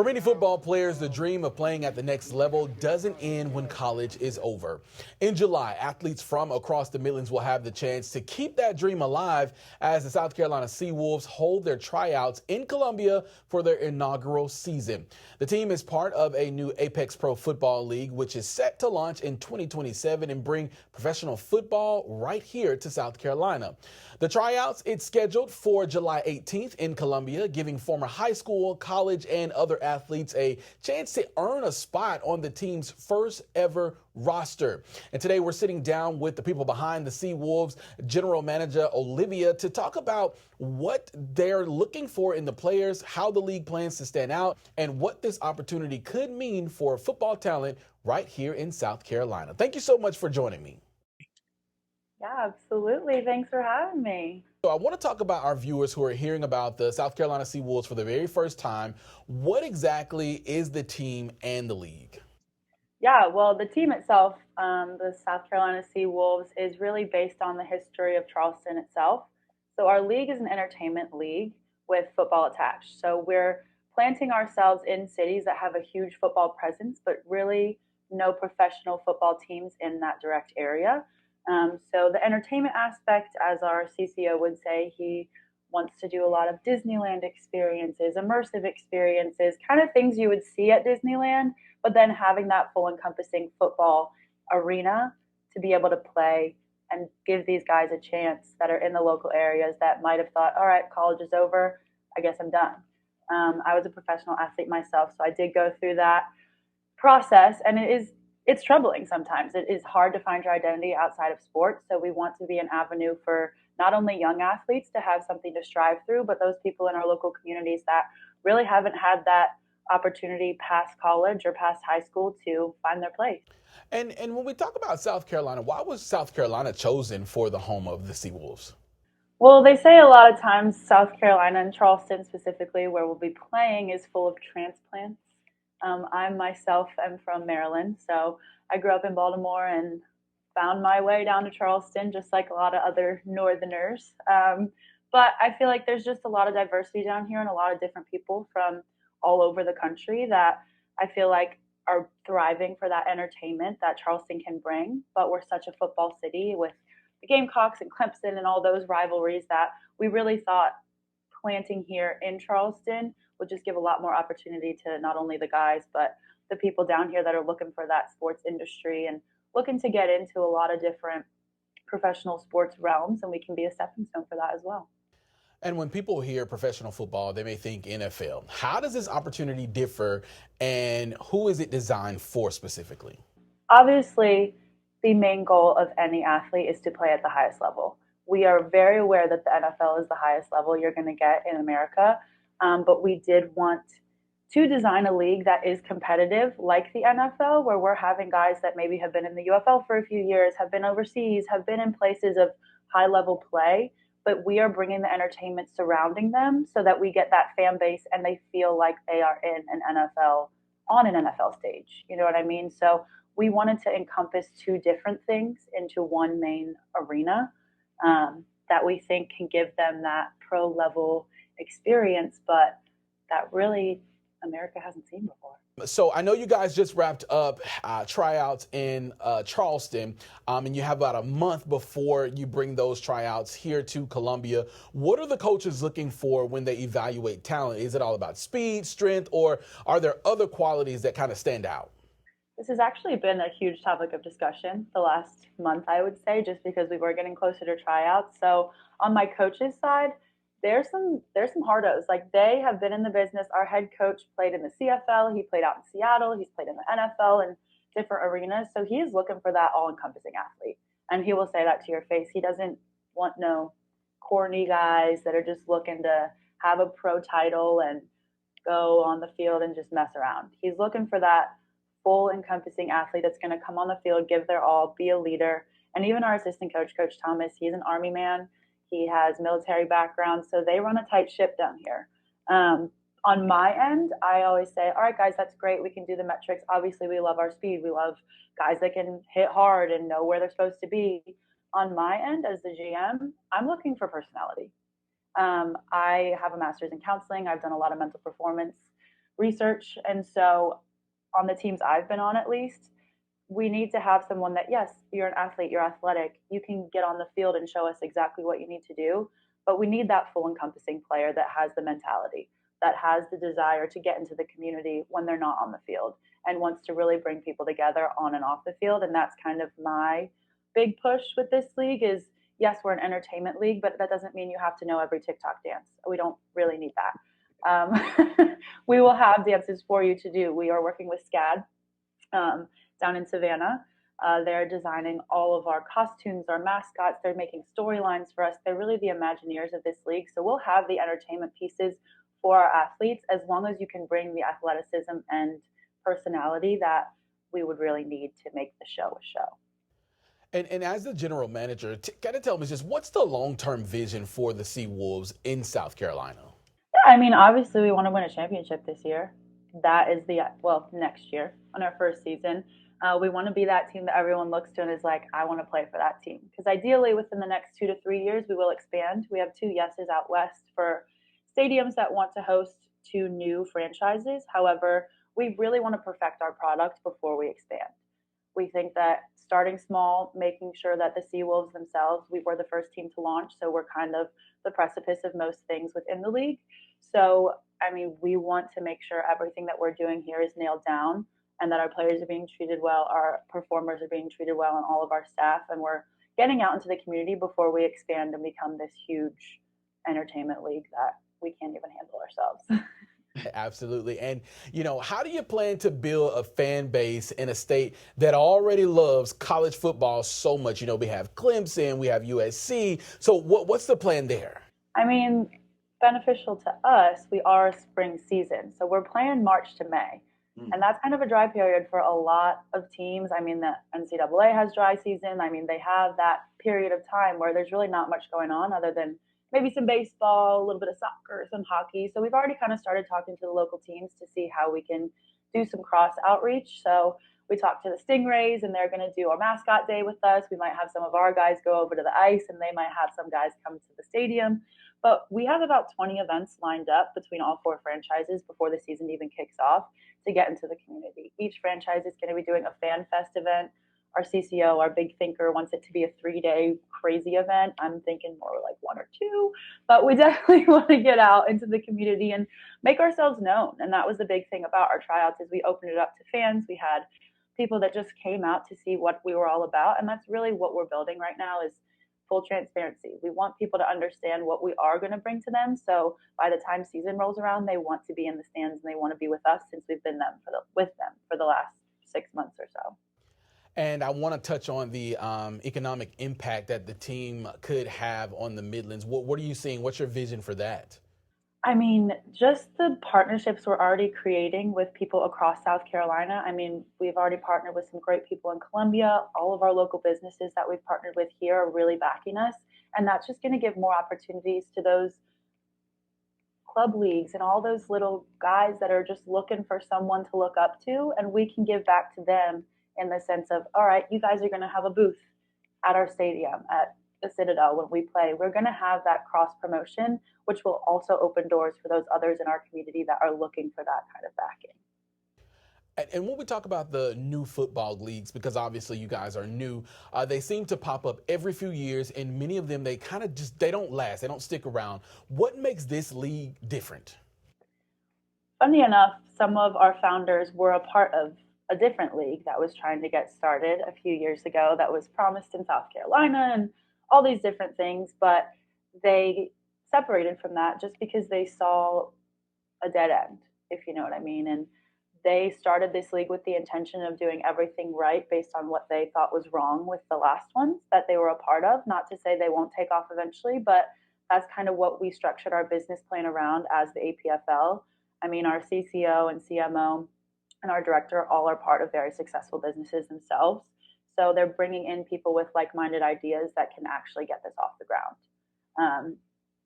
For many football players, the dream of playing at the next level doesn't end when college is over. In July, athletes from across the Midlands will have the chance to keep that dream alive as the South Carolina Seawolves hold their tryouts in Columbia for their inaugural season. The team is part of a new Apex Pro Football League, which is set to launch in 2027 and bring professional football right here to South Carolina. The tryouts, it's scheduled for July 18th in Columbia, giving former high school, college, and other athletes a chance to earn a spot on the team's first ever roster. And today we're sitting down with the people behind the Seawolves, General Manager Olivia, to talk about what they're looking for in the players, how the league plans to stand out, and what this opportunity could mean for football talent right here in South Carolina. Thank you so much for joining me. Yeah, absolutely. Thanks for having me. So I want to talk about our viewers who are hearing about the South Carolina Seawolves for the very first time. What exactly is the team and the league? Yeah, well, the team itself, the South Carolina Sea Wolves, is really based on the history of Charleston itself. So our league is an entertainment league with football attached. So we're planting ourselves in cities that have a huge football presence, but really no professional football teams in that direct area. So the entertainment aspect, as our CCO would say, he wants to do a lot of Disneyland experiences, immersive experiences, kind of things you would see at Disneyland, but then having that full encompassing football arena to be able to play and give these guys a chance that are in the local areas that might have thought, all right, college is over, I guess I'm done. I was a professional athlete myself, so I did go through that process, and it's troubling sometimes. It is hard to find your identity outside of sports, so we want to be an avenue for not only young athletes to have something to strive through, but those people in our local communities that really haven't had that opportunity past college or past high school to find their place. And when we talk about South Carolina, why was South Carolina chosen for the home of the Seawolves? Well, they say a lot of times South Carolina and Charleston specifically, where we'll be playing, is full of transplants. I myself am from Maryland, so I grew up in Baltimore and found my way down to Charleston, just like a lot of other Northerners. But I feel like there's just a lot of diversity down here and a lot of different people from all over the country that I feel like are thriving for that entertainment that Charleston can bring. But we're such a football city with the Gamecocks and Clemson and all those rivalries that we really thought planting here in Charleston would just give a lot more opportunity to not only the guys, but the people down here that are looking for that sports industry and looking to get into a lot of different professional sports realms. And we can be a stepping stone for that as well. And when people hear professional football, they may think NFL. How does this opportunity differ and who is it designed for specifically? Obviously, the main goal of any athlete is to play at the highest level. We are very aware that the NFL is the highest level you're going to get in America, but we did want to design a league that is competitive like the NFL, where we're having guys that maybe have been in the UFL for a few years, have been overseas, have been in places of high level play, but we are bringing the entertainment surrounding them so that we get that fan base and they feel like they are in an NFL on an NFL stage. You know what I mean? So we wanted to encompass two different things into one main arena that we think can give them that pro level experience, but that really America hasn't seen before. So I know you guys just wrapped up tryouts in Charleston, and you have about a month before you bring those tryouts here to Columbia. What are the coaches looking for when they evaluate talent? Is it all about speed, strength, or are there other qualities that kind of stand out? This has actually been a huge topic of discussion the last month, I would say, just because we were getting closer to tryouts. So on my coach's side, there's some hardos. Like they have been in the business. Our head coach played in the CFL. He played out in Seattle. He's played in the NFL and different arenas. So he is looking for that all-encompassing athlete, and he will say that to your face. He doesn't want no corny guys that are just looking to have a pro title and go on the field and just mess around. He's looking for that full encompassing athlete that's going to come on the field, give their all, be a leader. And even our assistant coach, Coach Thomas, he's an Army man. He has military background, so they run a tight ship down here. On my end, I always say, all right, guys, that's great. We can do the metrics. Obviously, we love our speed. We love guys that can hit hard and know where they're supposed to be. On my end, as the GM, I'm looking for personality. I have a master's in counseling. I've done a lot of mental performance research. And so on the teams I've been on, at least, we need to have someone that, yes, you're an athlete, you're athletic, you can get on the field and show us exactly what you need to do. But we need that full encompassing player that has the mentality, that has the desire to get into the community when they're not on the field and wants to really bring people together on and off the field. And that's kind of my big push with this league is, yes, we're an entertainment league, but that doesn't mean you have to know every TikTok dance. We don't really need that. We will have dances for you to do. We are working with SCAD down in Savannah. They're designing all of our costumes, our mascots. They're making storylines for us. They're really the Imagineers of this league. So we'll have the entertainment pieces for our athletes as long as you can bring the athleticism and personality that we would really need to make the show a show. And as the general manager, kind of tell me just what's the long-term vision for the Seawolves in South Carolina? Yeah, I mean, obviously, we want to win a championship this year. That is next year on our first season. We want to be that team that everyone looks to and is like, I want to play for that team. Because ideally, within the next 2 to 3 years, we will expand. We have 2 yeses out west for stadiums that want to host 2 new franchises. However, we really want to perfect our product before we expand. We think that starting small, making sure that the Seawolves themselves, we were the first team to launch, so we're kind of the precipice of most things within the league. So, I mean, we want to make sure everything that we're doing here is nailed down and that our players are being treated well, our performers are being treated well, and all of our staff, and we're getting out into the community before we expand and become this huge entertainment league that we can't even handle ourselves. Absolutely. And, how do you plan to build a fan base in a state that already loves college football so much? We have Clemson, we have USC. So what's the plan there? I mean, beneficial to us, we are a spring season. So we're playing March to May. And that's kind of a dry period for a lot of teams. I mean, the NCAA has dry season. I mean, they have that period of time where there's really not much going on other than maybe some baseball, a little bit of soccer, some hockey. So we've already kind of started talking to the local teams to see how we can do some cross outreach. So we talked to the Stingrays, and they're going to do our mascot day with us. We might have some of our guys go over to the ice, and they might have some guys come to the stadium. But we have about 20 events lined up between all 4 franchises before the season even kicks off to get into the community. Each franchise is going to be doing a fan fest event. Our CCO, our big thinker, wants it to be a 3-day crazy event. I'm thinking more like 1 or 2, but we definitely want to get out into the community and make ourselves known. And that was the big thing about our tryouts is we opened it up to fans. We had people that just came out to see what we were all about. And that's really what we're building right now is full transparency. We want people to understand what we are going to bring to them. So by the time season rolls around, they want to be in the stands and they want to be with us since we've been with them for the last 6 months or so. And I want to touch on the economic impact that the team could have on the Midlands. What are you seeing? What's your vision for that? I mean, just the partnerships we're already creating with people across South Carolina. I mean, we've already partnered with some great people in Columbia. All of our local businesses that we've partnered with here are really backing us. And that's just going to give more opportunities to those club leagues and all those little guys that are just looking for someone to look up to. And we can give back to them in the sense of, all right, you guys are going to have a booth at our stadium, at the Citadel when we play. We're going to have that cross promotion, which will also open doors for those others in our community that are looking for that kind of backing. And when we talk about the new football leagues, because obviously you guys are new, they seem to pop up every few years, and many of them, they kind of they don't last, they don't stick around. What makes this league different? Funny enough, some of our founders were a part of a different league that was trying to get started a few years ago that was promised in South Carolina and all these different things, but they separated from that just because they saw a dead end, if you know what I mean. And they started this league with the intention of doing everything right based on what they thought was wrong with the last ones that they were a part of. Not to say they won't take off eventually, but that's kind of what we structured our business plan around as the APFL. I mean, our CCO and CMO and our director all are part of very successful businesses themselves. So they're bringing in people with like-minded ideas that can actually get this off the ground.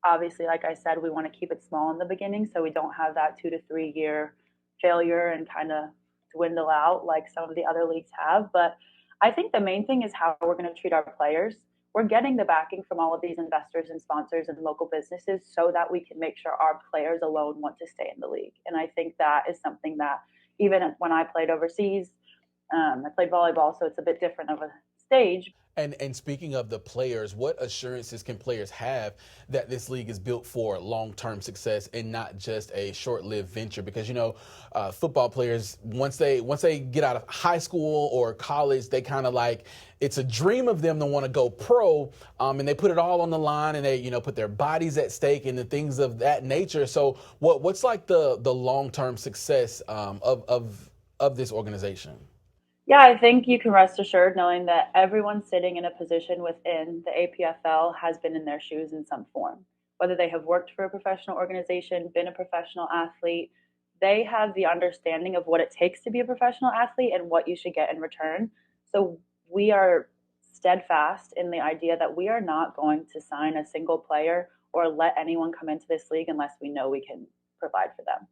Obviously, like I said, we want to keep it small in the beginning so we don't have that 2 to 3 year failure and kind of dwindle out like some of the other leagues have. But I think the main thing is how we're going to treat our players. we're getting the backing from all of these investors and sponsors and local businesses so that we can make sure our players alone want to stay in the league. And I think that is something that even when I played overseas, I played volleyball, so it's a bit different of a stage. And speaking of the players, what assurances can players have that this league is built for long-term success and not just a short-lived venture? Because football players, once they get out of high school or college, they kind of like, it's a dream of them to want to go pro, and they put it all on the line, and they put their bodies at stake and the things of that nature. So what's like the long-term success of this organization? Yeah, I think you can rest assured knowing that everyone sitting in a position within the APFL has been in their shoes in some form. Whether they have worked for a professional organization, been a professional athlete, they have the understanding of what it takes to be a professional athlete and what you should get in return. So we are steadfast in the idea that we are not going to sign a single player or let anyone come into this league unless we know we can provide for them.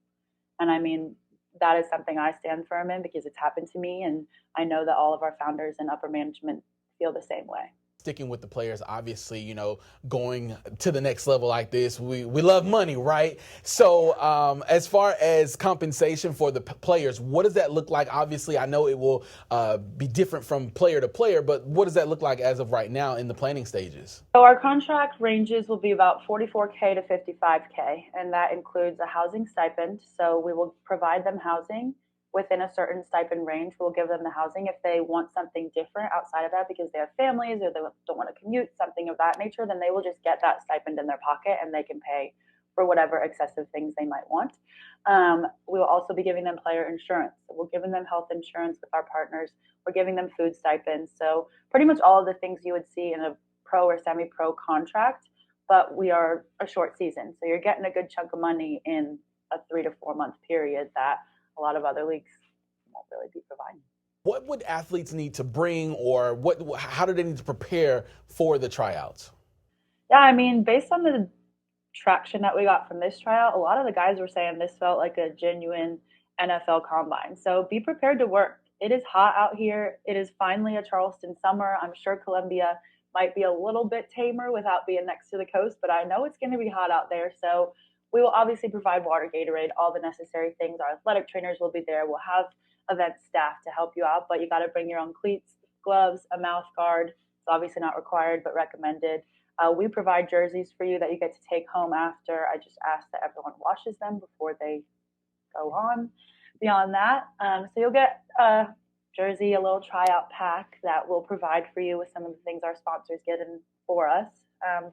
And I mean, that is something I stand firm in because it's happened to me, and I know that all of our founders and upper management feel the same way. Sticking with the players, obviously, going to the next level like this, we love money, right? So as far as compensation for the players, what does that look like? Obviously, I know it will be different from player to player, but what does that look like as of right now in the planning stages? So our contract ranges will be about $44K to $55K, and that includes a housing stipend. So we will provide them housing within a certain stipend range. We'll give them the housing. If they want something different outside of that because they have families or they don't want to commute, something of that nature, then they will just get that stipend in their pocket and they can pay for whatever excessive things they might want. We will also be giving them player insurance. So we're giving them health insurance with our partners. We're giving them food stipends. So pretty much all of the things you would see in a pro or semi-pro contract, but we are a short season. So you're getting a good chunk of money in a 3 to 4 month period that a lot of other leagues won't really be providing. What would athletes need to bring, or how do they need to prepare for the tryouts? Yeah, I mean, based on the traction that we got from this tryout, a lot of the guys were saying this felt like a genuine NFL combine. So be prepared to work. It is hot out here. It is finally a Charleston summer. I'm sure Columbia might be a little bit tamer without being next to the coast, but I know it's going to be hot out there. So we will obviously provide water, Gatorade, all the necessary things. Our athletic trainers will be there. We'll have event staff to help you out, but you got to bring your own cleats, gloves, a mouth guard. It's obviously not required, but recommended. We provide jerseys for you that you get to take home after. I just ask that everyone washes them before they go on. Beyond that, so you'll get a jersey, a little tryout pack that we'll provide for you with some of the things our sponsors get in for us.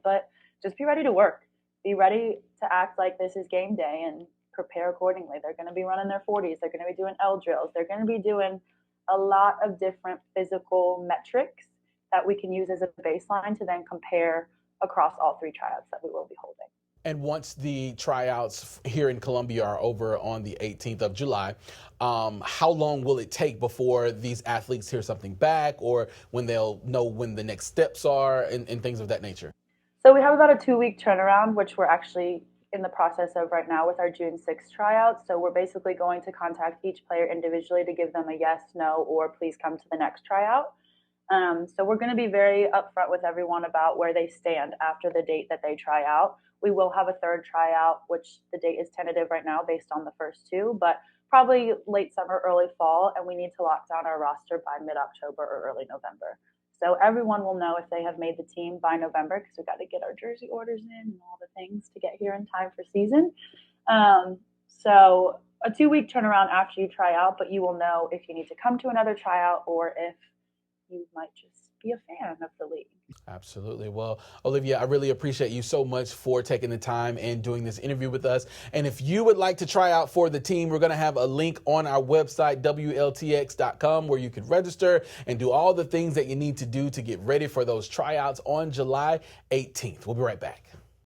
But just be ready to work. Be ready to act like this is game day and prepare accordingly. They're going to be running their 40s. They're going to be doing L drills. They're going to be doing a lot of different physical metrics that we can use as a baseline to then compare across all 3 tryouts that we will be holding. And once the tryouts here in Columbia are over on the 18th of July, how long will it take before these athletes hear something back, or when they'll know when the next steps are and things of that nature? So we have about a 2-week turnaround, which we're actually in the process of right now with our June 6th tryouts. So we're basically going to contact each player individually to give them a yes, no, or please come to the next tryout. So we're going to be very upfront with everyone about where they stand after the date that they try out. We will have a 3rd tryout, which the date is tentative right now based on the first 2, but probably late summer, early fall, and we need to lock down our roster by mid-October or early November. So everyone will know if they have made the team by November because we've got to get our jersey orders in and all the things to get here in time for season. So a 2-week turnaround after you try out, but you will know if you need to come to another tryout or if you might just be a fan of the league. Absolutely. Well, Olivia, I really appreciate you so much for taking the time and doing this interview with us. And if you would like to try out for the team, we're going to have a link on our website, WLTX.com, where you can register and do all the things that you need to do to get ready for those tryouts on July 18th. We'll be right back.